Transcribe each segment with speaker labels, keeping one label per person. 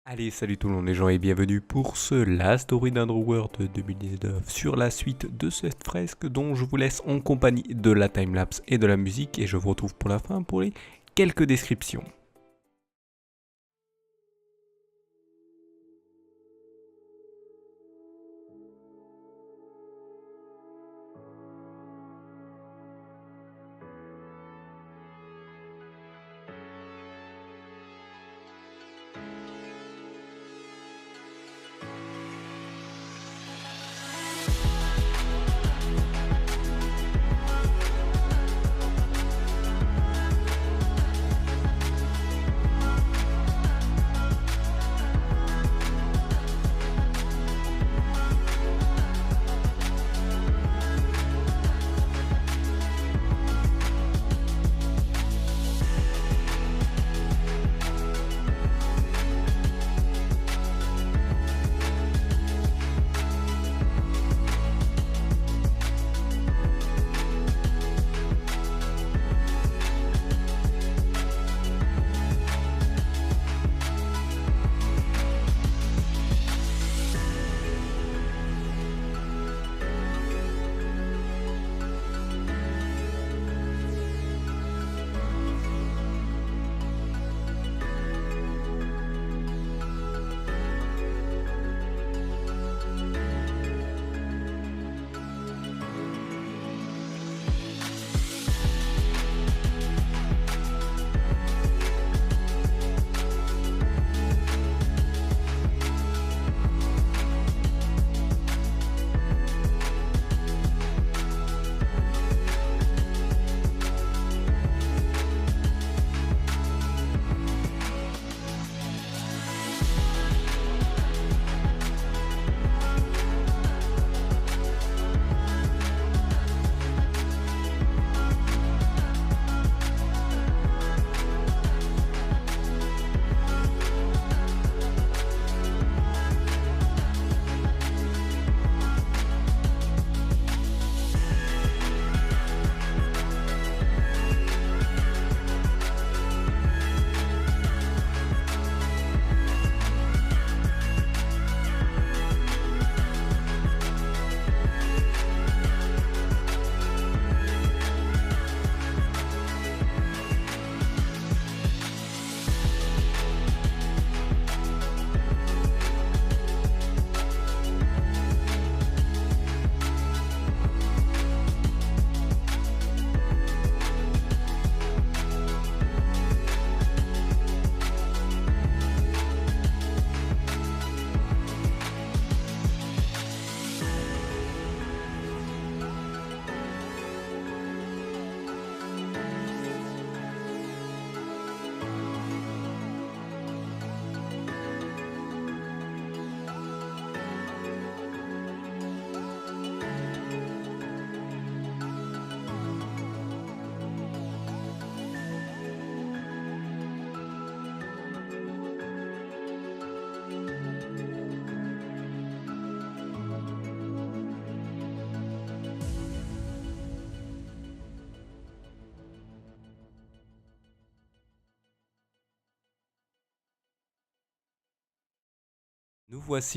Speaker 1: Allez, salut tout le monde les gens et bienvenue pour ce La Story d'Underworld 2019 sur la suite de cette fresque dont je vous laisse en compagnie de la timelapse et de la musique et je vous retrouve pour la fin pour les quelques descriptions.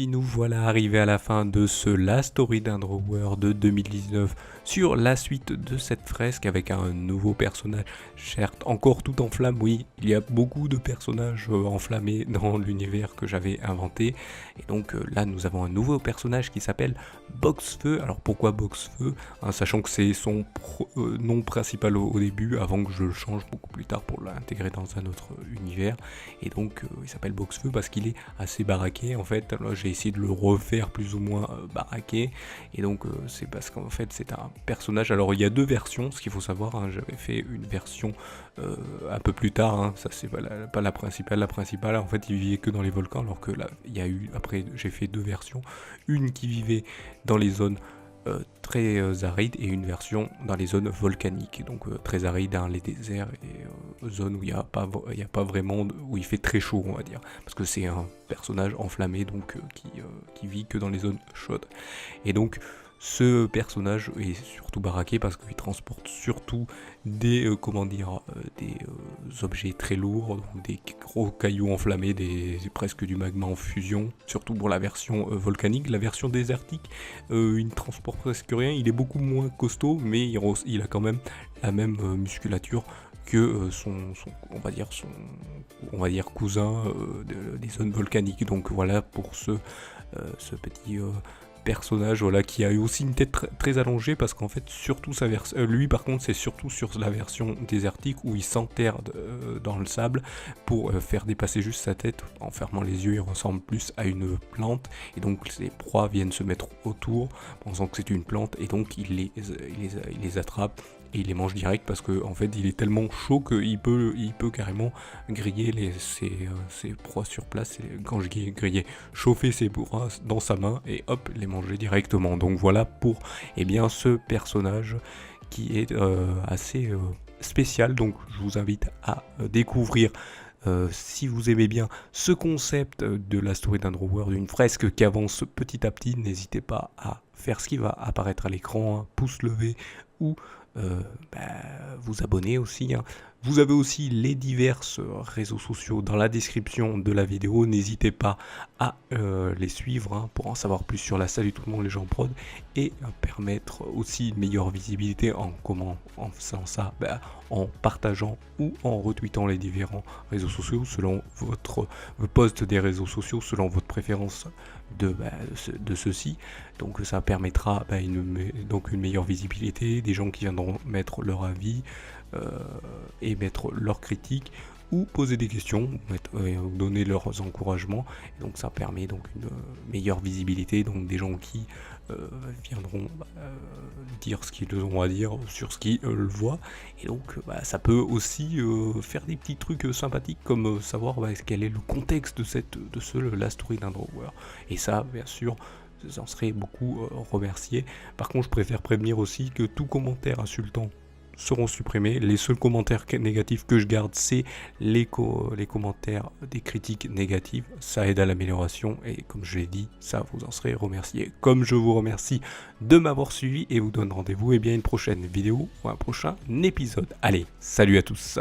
Speaker 1: Nous voilà arrivés à la fin de ce La Story d'Underworld de 2019 sur la suite de cette fresque avec un nouveau personnage, certes encore tout en flammes, oui, il y a beaucoup de personnages enflammés dans l'univers que j'avais inventé, et donc là nous avons un nouveau personnage qui s'appelle Boxfeu. Alors pourquoi Boxfeu, sachant que c'est son nom principal au début, avant que je le change beaucoup plus tard pour l'intégrer dans un autre univers, et donc il s'appelle Boxfeu parce qu'il est assez baraqué en fait. Là j'ai essayé de le refaire plus ou moins baraqué, et donc c'est parce qu'en fait c'est un personnage, alors il y a deux versions, ce qu'il faut savoir, j'avais fait une version un peu plus tard, ça c'est pas la principale en fait il vivait que dans les volcans, alors que là il y a eu, après j'ai fait deux versions, une qui vivait dans les zones très arides et une version dans les zones volcaniques, donc très arides, les déserts et zones où il n'y a pas vraiment, où il fait très chaud on va dire, parce que c'est un personnage enflammé donc qui vit que dans les zones chaudes. Et donc Ce personnage est surtout baraqué parce qu'il transporte surtout des objets très lourds, donc des gros cailloux enflammés, presque du magma en fusion, surtout pour la version volcanique. La version désertique, il ne transporte presque rien, il est beaucoup moins costaud, mais il a quand même la même musculature que on va dire cousin des zones volcaniques. Donc voilà pour ce petit personnage, voilà, qui a eu aussi une tête très allongée, parce qu'en fait surtout lui par contre c'est surtout sur la version désertique où il s'enterre dans le sable pour faire dépasser juste sa tête. En fermant les yeux, il ressemble plus à une plante, et donc ses proies viennent se mettre autour pensant que c'est une plante, et donc il les attrape et il les mange direct, parce que en fait il est tellement chaud qu'il peut carrément griller ses proies sur place. Et quand je dis griller, chauffer ses proies dans sa main et hop, les manger directement. Donc voilà pour ce personnage qui est assez spécial. Donc je vous invite à découvrir, si vous aimez bien ce concept de la story d'Andrower, d'une fresque qui avance petit à petit. N'hésitez pas à faire ce qui va apparaître à l'écran, pouce levé, ou vous abonner aussi. Vous avez aussi les divers réseaux sociaux dans la description de la vidéo. N'hésitez pas à les suivre pour en savoir plus sur la Salut tout le monde les gens prod, et permettre aussi une meilleure visibilité en faisant ça, en partageant ou en retweetant les différents réseaux sociaux selon vos posts des réseaux sociaux, selon votre préférence de ceux-ci. Donc ça permettra une meilleure visibilité, des gens qui viendront mettre leur avis et mettre leurs critiques ou poser des questions, ou donner leurs encouragements. Et donc ça permet donc une meilleure visibilité, donc des gens qui viendront dire ce qu'ils ont à dire sur ce qu'ils le voient. Et donc ça peut aussi faire des petits trucs sympathiques, comme savoir quel est le contexte de la story d'Andrower. Et ça, bien sûr, j'en serais beaucoup remercié. Par contre, je préfère prévenir aussi que tout commentaire insultant seront supprimés. Les seuls commentaires négatifs que je garde, c'est les commentaires des critiques négatives. Ça aide à l'amélioration, et comme je l'ai dit, ça vous en serez remercié. Comme je vous remercie de m'avoir suivi, et vous donne rendez-vous à une prochaine vidéo ou un prochain épisode. Allez, salut à tous.